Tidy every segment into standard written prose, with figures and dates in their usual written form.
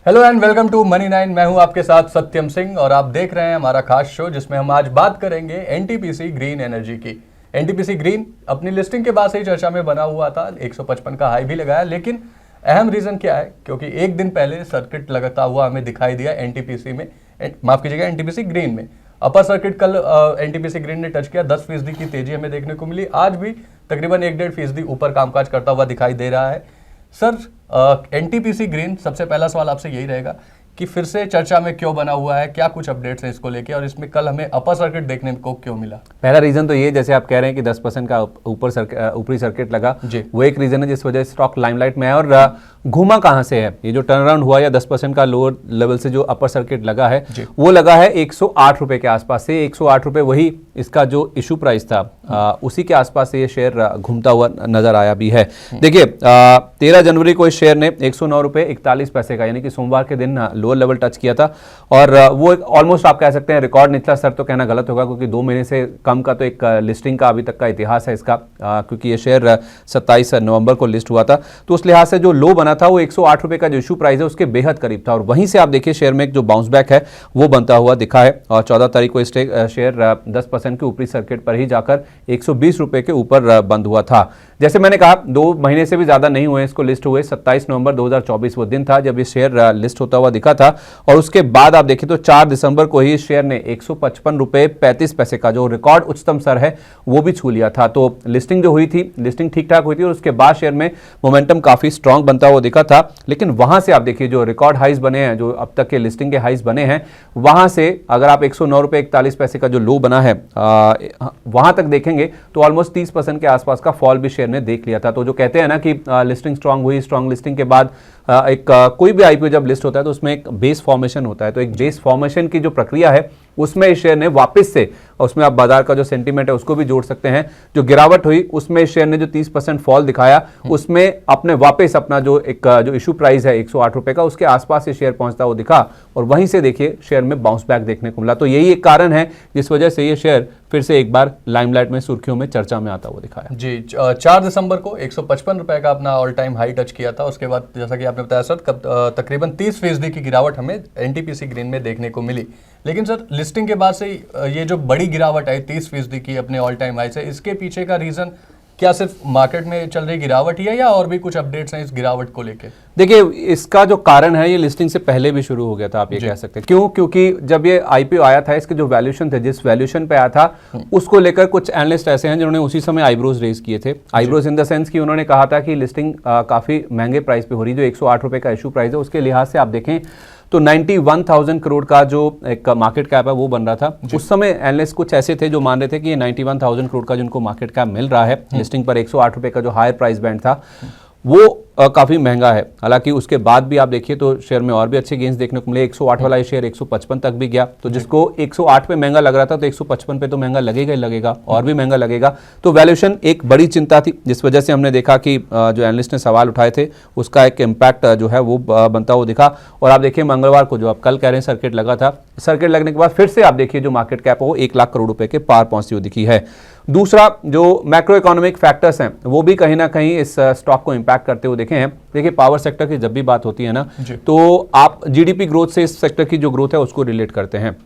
Hello and welcome to money 9। मैं हूं आपके साथ सत्यम सिंह और आप देख रहे हैं हमारा खास शो जिसमें हम आज बात करेंगे एनटीपीसी ग्रीन एनर्जी की। एनटीपीसी ग्रीन अपनी लिस्टिंग के बाद से ही चर्चा में बना हुआ था, 155 का हाई भी लगाया, लेकिन अहम रीजन क्या है? क्योंकि एक दिन पहले सर्किट लगता हुआ हमें दिखाई दिया एनटीपीसी में, माफ कीजिएगा एनटीपीसी ग्रीन में। अपर सर्किट कल एनटीपीसी ग्रीन ने टच किया, 10% की तेजी हमें देखने को मिली। आज भी तकरीबन 1-1.5% ऊपर कामकाज करता हुआ दिखाई दे रहा है। सर, एनटीपीसी ग्रीन, सबसे पहला सवाल आपसे यही रहेगा कि फिर से चर्चा में क्यों बना हुआ है, क्या कुछ अपडेट्स हैं इसको लेके, और इसमें कल हमें अपर सर्किट देखने को क्यों मिला? पहला रीजन तो ये, जैसे आप कह रहे हैं कि 10% का ऊपरी सर्किट लगा, वो एक रीजन है जिस वजह से स्टॉक लाइमलाइट में है। और घूमा कहां से है ये जो टर्न अराउंड हुआ, या 10% का लोअर लेवल से जो अपर सर्किट लगा है वो लगा है 108 रुपए के आसपास से। 108 रुपए वही इसका जो इशू प्राइस था, उसी के आसपास से ये शेयर घूमता हुआ नजर आया भी है। देखिए, 13 जनवरी को इस शेयर ने 109 रुपए 41 पैसे का, यानी कि सोमवार के दिन लोअर लेवल टच किया था, और वो ऑलमोस्ट आप कह सकते हैं रिकॉर्ड निचला स्तर तो कहना गलत होगा, क्योंकि 2 महीने से कम का तो एक लिस्टिंग का अभी तक का इतिहास है इसका, क्योंकि ये शेयर 27 नवंबर को लिस्ट हुआ था। तो उस लिहाज से जो लो बना था वो 108 रुपए का जो इशू प्राइस है उसके बेहद करीब था, और वहीं से आप देखिए शेयर में एक जो बाउंस बैक है वो बनता हुआ दिखा है। और 14 तारीख को शेयर 10% के ऊपरी सर्किट पर ही जाकर 120 रुपए के ऊपर बंद हुआ था। जैसे मैंने कहा, 2 महीने से भी ज्यादा नहीं हुए इसको लिस्ट हुए। 27 नवंबर 2024 वो दिन था जब ये शेयर लिस्ट होता हुआ दिखा था, और उसके बाद आप देखिए तो 4 दिसंबर को ही शेयर ने 155 रुपए 35 पैसे का जो रिकॉर्ड उच्चतम स्तर है वो भी छू लिया था। तो लिस्टिंग जो हुई थी, लिस्टिंग ठीक ठाक हुई थी, और उसके बाद शेयर में मोमेंटम काफी स्ट्रांग बनता हुआ दिखा था। लेकिन वहां से आप देखिए जो रिकॉर्ड हाइज बने हैं, जो अब तक के लिस्टिंग के हाइज बने हैं, वहां से अगर आप 109 रुपए 41 पैसे का जो लो बना है वहां तक देखेंगे तो ऑलमोस्ट 30% के आसपास का फॉल भी शेयर ने देख लिया था। तो जो कहते हैं ना कि लिस्टिंग स्ट्रांग हुई, स्ट्रांग लिस्टिंग के बाद कोई भी आईपीओ जब लिस्ट होता है तो उसमें एक बेस फॉर्मेशन होता है। तो एक बेस फॉर्मेशन की जो प्रक्रिया है उसमें इस शेयर ने वापस से, और उसमें आप बाजार का जो सेंटीमेंट है उसको भी जोड़ सकते हैं, जो गिरावट हुई उसमें इस शेयर ने जो 30% फॉल दिखाया उसमें अपने वापस अपना जो इशू प्राइस है 108 रुपए का, उसके आसपास ये शेयर पहुंचता हुआ दिखा, और वहीं से देखिए शेयर में बाउंस बैक देखने को मिला। तो यही एक कारण है जिस वजह से ये शेयर फिर से एक बार लाइमलाइट में, सुर्खियों में, चर्चा में आता हुआ दिखाया। जी, 4 दिसंबर को 155 रुपए का अपना ऑल टाइम हाई टच किया था। उसके बाद जैसा कि आपने बताया सर, तकरीबन 30% की गिरावट हमें एनटीपीसी ग्रीन में देखने को मिली। लेकिन सर, लिस्टिंग के बाद से ये जो बड़ी गिरावट आई 30% की अपने ऑल टाइम हाई से, इसके पीछे का रीजन क्या सिर्फ मार्केट में चल रही गिरावट ही है, या और भी कुछ अपडेट्स हैं इस गिरावट को लेके? देखिए, इसका जो कारण है ये लिस्टिंग से पहले भी शुरू हो गया था, आप ये कह सकते हैं। क्यों? क्योंकि जब ये आईपीओ आया था, इसके जो वैल्यूएशन थे, जिस वैल्यूएशन पे आया था, उसको लेकर कुछ एनालिस्ट ऐसे हैं जिन्होंने उसी समय आईब्रोज रेज किए थे। आईब्रोज इन द सेंस कि उन्होंने कहा था कि लिस्टिंग काफी महंगे प्राइस पे हो रही, जो 108 रुपए का इशू प्राइस है उसके लिहाज से आप देखें तो 91,000 करोड़ का जो एक मार्केट कैप है वो बन रहा था। उस समय एनालिस्ट कुछ ऐसे थे जो मान रहे थे कि ये 91,000 करोड़ का जिनको मार्केट कैप मिल रहा है लिस्टिंग पर 108 रुपए का जो हायर प्राइस बैंड था वो काफ़ी महंगा है। हालांकि उसके बाद भी आप देखिए तो शेयर में और भी अच्छे गेंस देखने को मिले। 108 वाला ये शेयर 155 तक भी गया, तो जिसको 108 पे महंगा लग रहा था तो 155 पे तो महंगा लगेगा ही लगेगा, और भी महंगा लगेगा। तो वैल्यूएशन एक बड़ी चिंता थी, जिस वजह से हमने देखा कि जो एनालिस्ट ने सवाल उठाए थे उसका एक इम्पैक्ट जो है वो बनता हुआ दिखा। और आप देखिए मंगलवार को जो आप कल कह रहे हैं सर्किट लगा था, सर्किट लगने के बाद फिर से आप देखिए जो मार्केट कैप है वो 1 लाख करोड़ रुपए के पार पहुंचती हुई दिखी है। दूसरा, जो मैक्रो इकोनॉमिक फैक्टर्स हैं वो भी कहीं ना कहीं इस स्टॉक को इंपैक्ट करते हुए देखे हैं। देखिए, पावर सेक्टर की जब भी बात होती है ना, तो आप जीडीपी ग्रोथ से इस सेक्टर की जो ग्रोथ है उसको रिलेट करते हैं।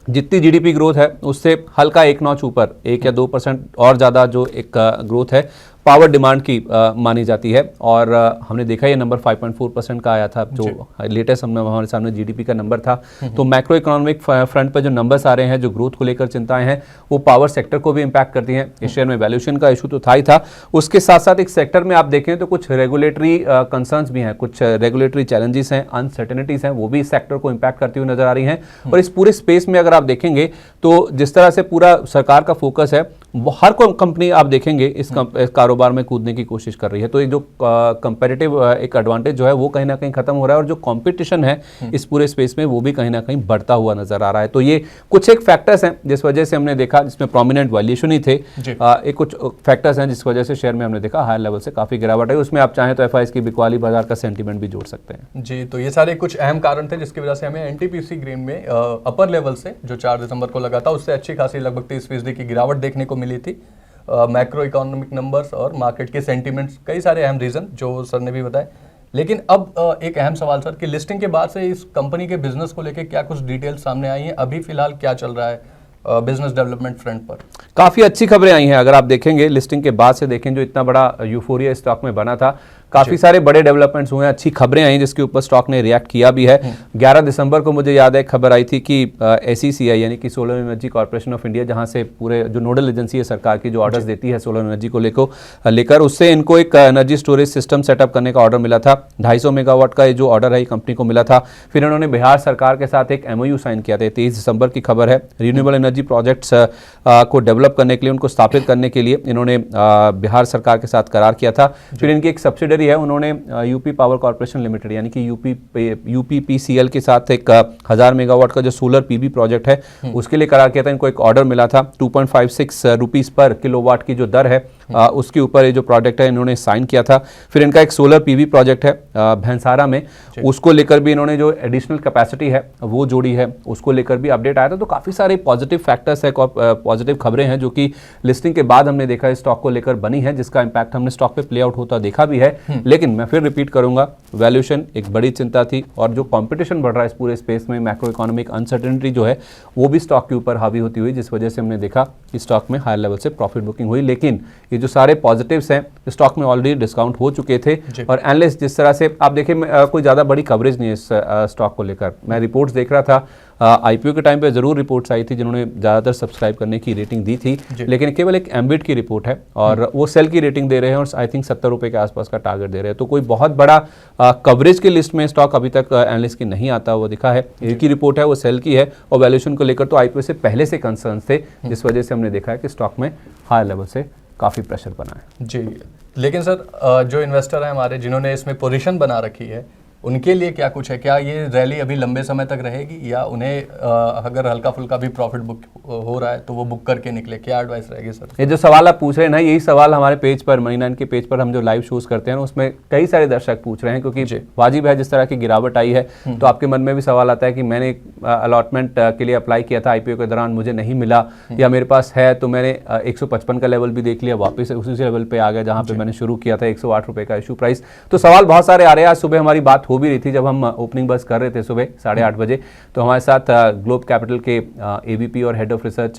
जितनी जीडीपी ग्रोथ है उससे हल्का एक नॉच ऊपर 1 या 2% और ज़्यादा जो एक ग्रोथ है पावर डिमांड की मानी जाती है। और हमने देखा ये नंबर 5.4% का आया था, जो लेटेस्ट हमारे सामने जीडीपी का नंबर था। तो मैक्रो इकोनॉमिक फ्रंट पर जो नंबर्स आ रहे हैं, जो ग्रोथ को लेकर चिंताएं हैं, वो पावर सेक्टर को भी इंपैक्ट करती हैं। इस शेयर में वैल्यूएशन का इशू तो था ही था, उसके साथ साथ एक सेक्टर में आप देखें तो कुछ रेगुलेटरी कंसर्न्स भी हैं, कुछ रेगुलेटरी चैलेंजेस हैं, अनसर्टेनिटीज हैं, वो भी इस सेक्टर को इंपैक्ट करती हुई नजर आ रही हैं। और इस पूरे स्पेस में अगर आप देखेंगे तो जिस तरह से पूरा सरकार का फोकस है, हर कोई कंपनी आप देखेंगे इस कारोबार में कूदने की कोशिश कर रही है। तो एक जो कंपेटिटिव एक एडवांटेज जो है वो कहीं ना कहीं खत्म हो रहा है, और जो कंपटीशन है इस पूरे स्पेस में वो भी कहीं ना कहीं बढ़ता हुआ नजर आ रहा है। तो ये कुछ एक फैक्टर्स हैं जिस वजह से हमने देखा, जिसमें प्रोमिनेंट वैल्यूएशन ही थे, एक कुछ फैक्टर्स हैं जिस वजह से शेयर में हमने देखा हायर लेवल से काफी गिरावट है। उसमें आप चाहें तो एफआईएस की बिकवाली, बाजार का सेंटीमेंट भी जोड़ सकते हैं। जी, तो ये सारे कुछ अहम कारण थे जिसकी वजह से हमें एनटीपीसी ग्रीन में अपर लेवल से जो 4 दिसंबर को लगा था उससे अच्छी खासी लगभग 30% की गिरावट देखने को मिली थी। मैक्रो इकोनॉमिक नंबर्स और मार्केट के सेंटीमेंट्स, कई सारे अहम रीजन जो सर ने भी बताए। लेकिन अब एक अहम सवाल सर कि लिस्टिंग के बाद से इस कंपनी के बिजनेस को लेकर क्या कुछ डिटेल्स सामने आई हैं, अभी फिलहाल क्या चल रहा है बिजनेस डेवलपमेंट फ्रंट पर? काफी अच्छी खबरें आई हैं। अगर आप देखेंगे लिस्टिंग के बाद से देखें, जो इतना बड़ा यूफोरिया स्टॉक में बना था, काफी सारे बड़े डेवलपमेंट्स हुए हैं, अच्छी खबरें आई जिसके ऊपर स्टॉक ने रिएक्ट किया भी है। 11 दिसंबर को मुझे याद है खबर आई थी कि SECI यानी कि solar energy corporation of India, जहां से पूरे जो नोडल एजेंसी है सरकार की, जो ऑर्डर्स देती है सोलर एनर्जी को लेकर, उससे इनको एक एनर्जी स्टोरेज सिस्टम सेटअप करने का ऑर्डर मिला था। 250 मेगावाट का ये जो ऑर्डर है कंपनी को मिला था। फिर इन्होंने बिहार सरकार के साथ एक MOU साइन किया था, 23 दिसंबर की खबर है। रिन्यूएबल एनर्जी प्रोजेक्ट्स को डेवलप करने के लिए, उनको स्थापित करने के लिए इन्होंने बिहार सरकार के साथ करार किया था। फिर इनकी एक सब्सिडरी है, उन्होंने यूपी पावर कॉर्पोरेशन लिमिटेड यानी कि UPPCL के साथ एक 1000 मेगावाट का जो सोलर PV प्रोजेक्ट है उसके लिए करार किया था। इनको एक ऑर्डर मिला था 2.56 रुपीस पर किलोवाट की जो दर है उसके ऊपर ये जो प्रोजेक्ट है इन्होंने साइन किया था। फिर इनका एक सोलर PV प्रोजेक्ट है भैंसारा में, उसको लेकर भी इन्होंने जो एडिशनल कैपेसिटी है वो जोड़ी है, उसको लेकर भी अपडेट आया था। तो काफी सारे पॉजिटिव फैक्टर्स है, पॉजिटिव खबरें हैं जो कि लिस्टिंग के बाद हमने देखा स्टॉक को लेकर बनी है, जिसका इंपैक्ट हमने स्टॉक पे प्ले आउट होता देखा भी है। लेकिन मैं फिर रिपीट करूंगा, वैल्यूएशन एक बड़ी चिंता थी, और जो कंपटीशन बढ़ रहा है इस पूरे स्पेस में, मैक्रो इकोनॉमिक अनसर्टेनिटी जो है वो भी स्टॉक के ऊपर हावी होती हुई, जिस वजह से हमने देखा कि स्टॉक में हायर लेवल से प्रॉफिट बुकिंग हुई। लेकिन ये जो सारे पॉजिटिव्स हैं स्टॉक में ऑलरेडी डिस्काउंट हो चुके थे, और एनालिस्ट जिस तरह से आप देखिए कोई ज़्यादा बड़ी कवरेज नहीं है इस स्टॉक को लेकर। मैं रिपोर्ट्स देख रहा था, IPO के टाइम पे जरूर रिपोर्ट्स आई थी जिन्होंने ज़्यादातर सब्सक्राइब करने की रेटिंग दी थी, लेकिन केवल एक एम्बिट की रिपोर्ट है और वो सेल की रेटिंग दे रहे हैं, और आई थिंक 70 रुपये के आसपास का टारगेट दे रहे हैं। तो कोई बहुत बड़ा कवरेज की लिस्ट में स्टॉक अभी तक एनालिस्ट की नहीं आता हुआ दिखा है। एक ही रिपोर्ट है, वो सेल की है, और वैल्यूएशन को लेकर तो IPO से पहले से कंसर्न थे, जिस वजह से हमने देखा है कि स्टॉक में हाई लेवल से काफ़ी प्रेशर बना है। जी, लेकिन सर जो इन्वेस्टर हैं हमारे जिन्होंने इसमें पोजीशन बना रखी है, उनके लिए क्या कुछ है? क्या ये रैली अभी लंबे समय तक रहेगी, या उन्हें अगर हल्का फुल्का भी प्रॉफिट बुक हो रहा है तो वो बुक करके निकले? क्या एडवाइस रहेगी सर? ये जो सवाल आप पूछ रहे हैं ना, यही सवाल हमारे पेज पर, मनी9 के पेज पर हम जो लाइव शोज करते हैं उसमें कई सारे दर्शक पूछ रहे हैं, क्योंकि वाजिब है जिस तरह की गिरावट आई है तो आपके मन में भी सवाल आता है कि मैंने अलॉटमेंट के लिए अप्लाई किया था IPO के दौरान, मुझे नहीं मिला, या मेरे पास है तो मैंने 155 का लेवल भी देख लिया, वापस उसी लेवल पे आ गया जहाँ पे मैंने शुरू किया था, 108 रुपये का इशू प्राइस। तो सवाल बहुत सारे आ रहे हैं। आज सुबह हमारी बात हो भी रही थी जब हम ओपनिंग बस कर रहे थे सुबह 8:30 बजे, तो हमारे साथ ग्लोब कैपिटल के AVP और head of research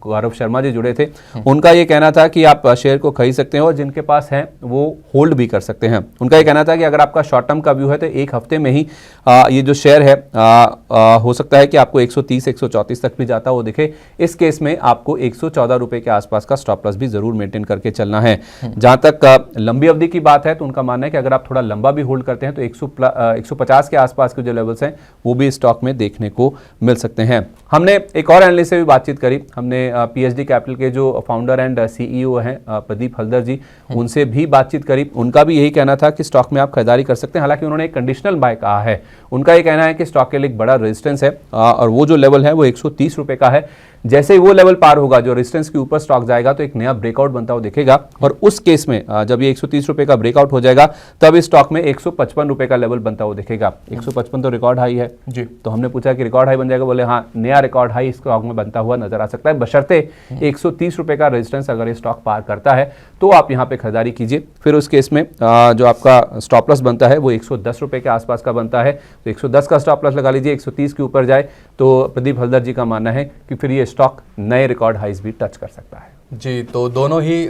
Gaurav Sharma ji जुड़े थे। उनका ये कहना था कि आप शेयर को खरीद सकते हैं, और जिनके पास है वो होल्ड भी कर सकते हैं। उनका ये कहना था कि अगर आपका शॉर्ट टर्म का व्यू है तो एक हफ्ते में ही ये जो शेयर है हो सकता है कि आपको 130 134 तक भी जाता वो दिखे। इस केस में आपको 114 रुपये के आसपास का स्टॉप लॉस भी जरूर मेंटेन करके चलना है। जहां तक लंबी अवधि की बात है तो उनका मानना है कि अगर आप थोड़ा लंबा भी होल्ड करते हैं तो 150 के आसपास के जो लेवल्स हैं वो भी स्टॉक में देखने को मिल सकते हैं। हमने एक और एनालिस्ट से भी बातचीत करी, हमने PSD कैपिटल के जो फाउंडर एंड CEO हैं प्रदीप हल्दर जी, उनसे भी बातचीत करी। उनका भी यही कहना था कि स्टॉक में आप खरीदारी कर सकते हैं। हालांकि उन्होंने एक कंडीशनल बाय कहा है। उनका ये कहना है कि स्टॉक के लिए एक बड़ा रेजिस्टेंस है, और वो जो लेवल है वो 130 रुपये का है। जैसे ही वो लेवल पार होगा, जो रेजिस्टेंस के ऊपर स्टॉक जाएगा, तो एक नया ब्रेकआउट बनता हुआ दिखेगा, और उस केस में जब ये 130 रुपये का ब्रेकआउट हो जाएगा तब इस स्टॉक में 155 रुपये का लेवल बनता हुआ दिखेगा। 155 तो रिकॉर्ड हाई है जी। तो हमने पूछा कि रिकॉर्ड हाई बन जाएगा, बोले हाँ, नया रिकॉर्ड हाई इस स्टॉक में बनता हुआ नजर आ सकता है, बशर्ते 130 रुपये का रेजिस्टेंस अगर ये स्टॉक पार करता है तो आप यहाँ पे खरीदारी कीजिए। फिर उस केस में जो आपका स्टॉप लॉस बनता है वो 110 रुपये के आसपास का बनता है, तो 110 का स्टॉप लॉस लगा लीजिए। 130 के ऊपर जाए तो प्रदीप हल्दर जी का मानना है कि फिर ये स्टॉक नए रिकॉर्ड हाइज भी टच कर सकता है। जी, तो दोनों ही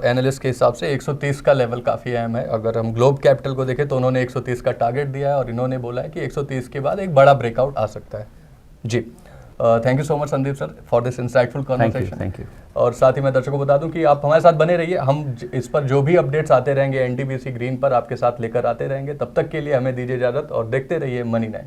एनालिस्ट के हिसाब से 130 का लेवल काफ़ी अहम है। अगर हम ग्लोब कैपिटल को देखें तो उन्होंने 130 का टारगेट दिया है, और इन्होंने बोला है कि 130 के बाद एक बड़ा ब्रेकआउट आ सकता है। जी, thank you so much Sandeep sir for this insightful conversation. Thank you. और साथ ही मैं दर्शकों को बता दूं कि आप हमारे साथ बने रहिए, हम इस पर जो भी अपडेट्स आते रहेंगे NTPC ग्रीन पर आपके साथ लेकर आते रहेंगे। तब तक के लिए हमें दीजिए इजाज़त, और देखते रहिए मनी9।